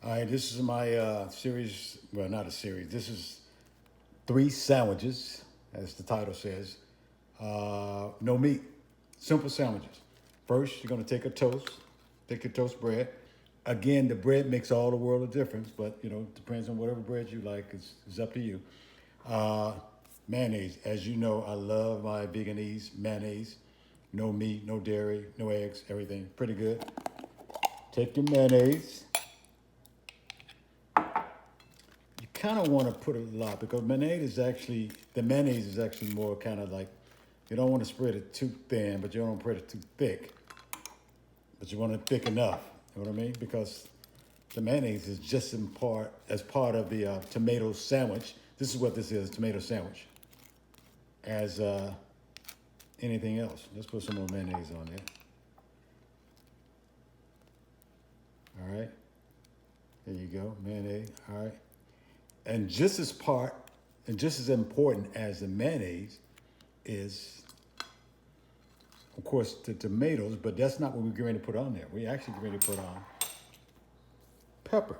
All right, this is my series. Well, not a series. This is three sandwiches, as the title says. No meat, simple sandwiches. First, you're going to take a toast, take your toast bread. Again, the bread makes all the world of difference, but depends on whatever bread you like. It's up to you. Uh, Mayonnaise, as you know, I love my veganese mayonnaise. No meat, no dairy, no eggs, everything pretty good. Take your mayonnaise. You kind of want to put a lot because the mayonnaise is actually more kind of like, you don't want to spread it too thin, but you don't want to spread it too thick. But you want it thick enough. You know what I mean? Because the mayonnaise is just as part of the tomato sandwich. This is what this is, tomato sandwich. As anything else. Let's put some more mayonnaise on there. All right. There you go, mayonnaise. All right. And just as important as the mayonnaise is, of course, the tomatoes, but that's not what we're going to put on there. We actually going to put on pepper.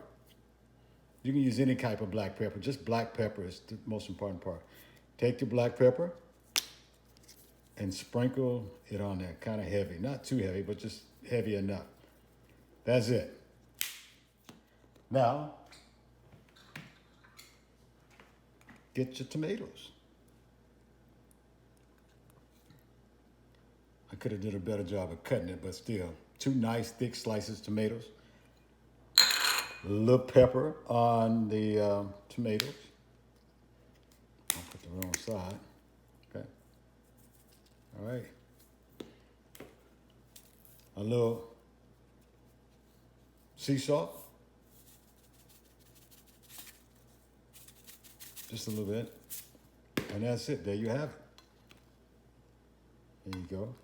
You can use any type of black pepper. Just black pepper is the most important part. Take the black pepper and sprinkle it on there, kind of heavy. Not too heavy, but just heavy enough. That's it. Now, get your tomatoes. I could have did a better job of cutting it, but still, two nice thick slices of tomatoes. A little pepper on the tomatoes. I'll put the wrong side. Okay. All right. A little sea salt. Just a little bit. And that's it. There you have it. There you go.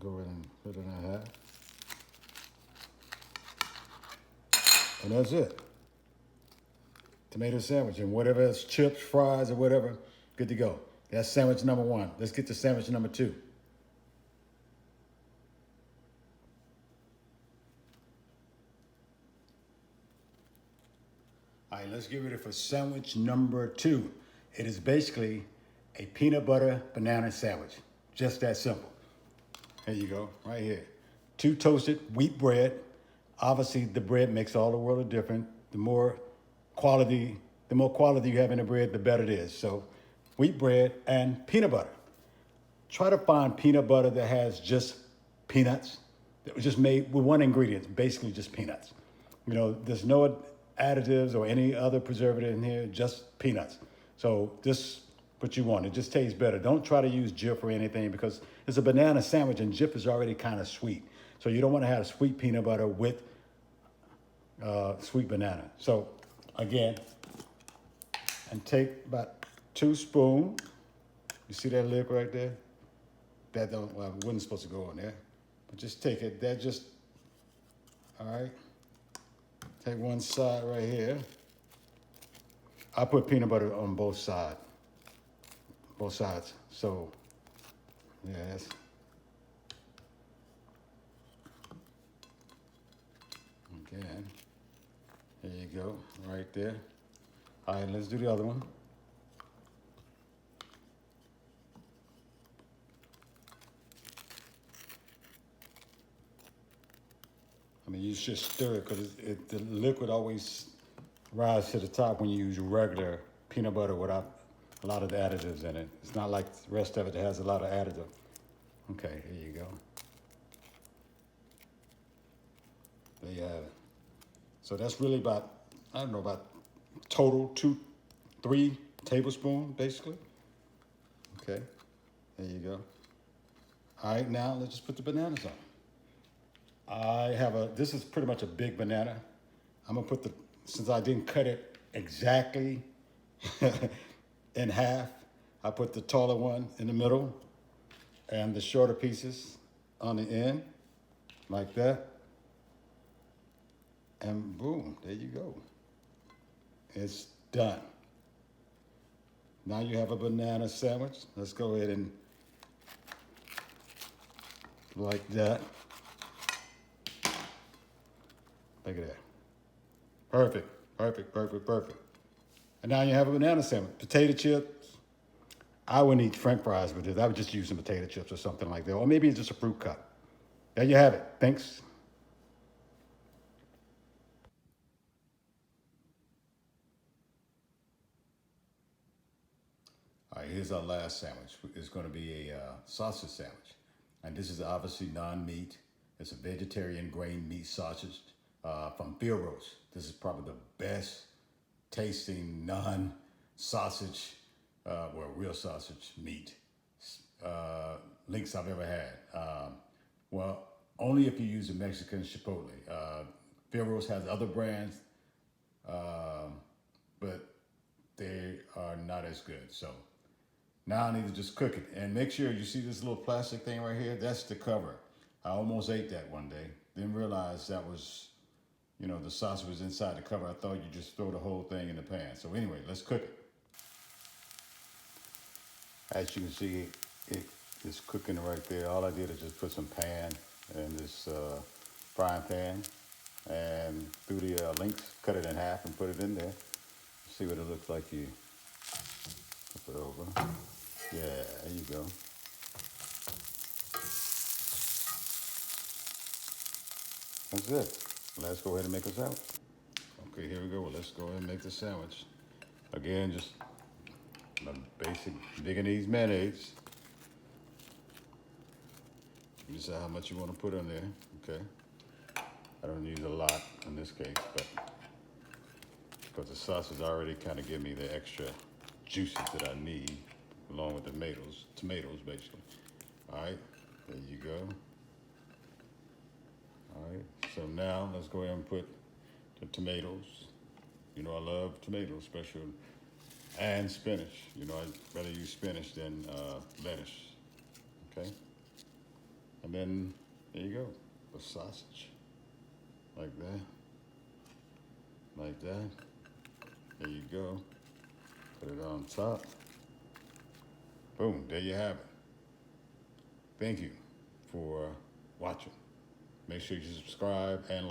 Go ahead and put it in half. And that's it. Tomato sandwich and whatever else, chips, fries, or whatever, good to go. That's sandwich number one. Let's get to sandwich number two. All right, let's get ready for sandwich number two. It is basically a peanut butter banana sandwich. Just that simple. There you go, right here. Two toasted wheat bread. Obviously, the bread makes all the world of difference. The more quality you have in the bread, the better it is. So, wheat bread and peanut butter. Try to find peanut butter that has just peanuts. That was just made with one ingredient, basically just peanuts. There's no additives or any other preservative in here, just peanuts. So this what you want. It just tastes better. Don't try to use Jif or anything because it's a banana sandwich and Jif is already kind of sweet. So you don't want to have sweet peanut butter with sweet banana. So again, and take about 2 spoons. You see that lick right there? It wasn't supposed to go on there. But just take it. All right. Take one side right here. I put peanut butter on both sides. So, yes. Again, there you go, right there. All right, let's do the other one. You should stir it because the liquid always rise to the top when you use regular peanut butter without a lot of the additives in it. It's not like the rest of it that has a lot of additive. Okay, here you go. There you have it. So that's really about total 3 tablespoons, basically. Okay, there you go. All right, now let's just put the bananas on. This is pretty much a big banana. I'm gonna since I didn't cut it exactly in half, I put the taller one in the middle and the shorter pieces on the end, like that. And boom, there you go. It's done. Now you have a banana sandwich. Let's go ahead and like that. Look at that. Perfect, perfect, perfect, perfect. And now you have a banana sandwich. Potato chips. I wouldn't eat French fries with this. I would just use some potato chips or something like that. Or maybe it's just a fruit cup. There you have it. Thanks. All right, here's our last sandwich. It's going to be a sausage sandwich. And this is obviously non-meat. It's a vegetarian grain meat sausage from Roast. This is probably the best tasting non-sausage, well, real sausage meat links I've ever had. Well, only if you use a Mexican chipotle. Roast has other brands, but they are not as good. So now I need to just cook it. And make sure you see this little plastic thing right here? That's the cover. I almost ate that one day. Didn't realize that was, the sausage was inside the cover. I thought you just throw the whole thing in the pan. So anyway, let's cook it. As you can see, it is cooking right there. All I did is just put some pan in this frying pan and through the links, cut it in half and put it in there. See what it looks like. You flip it over. Yeah, there you go. That's it. Let's go ahead and make a sandwich. Okay, here we go. Well, let's go ahead and make the sandwich. Again, just my basic Viennese mayonnaise. You decide how much you want to put on there, okay? I don't use a lot in this case, but because the sausage already kind of give me the extra juices that I need, along with the tomatoes basically. All right, there you go. All right, so now let's go ahead and put the tomatoes. I love tomatoes, especially, and spinach. I'd rather use spinach than lettuce, okay? And then, there you go, the sausage, like that, like that. There you go, put it on top. Boom, there you have it. Thank you for watching. Make sure you subscribe and like.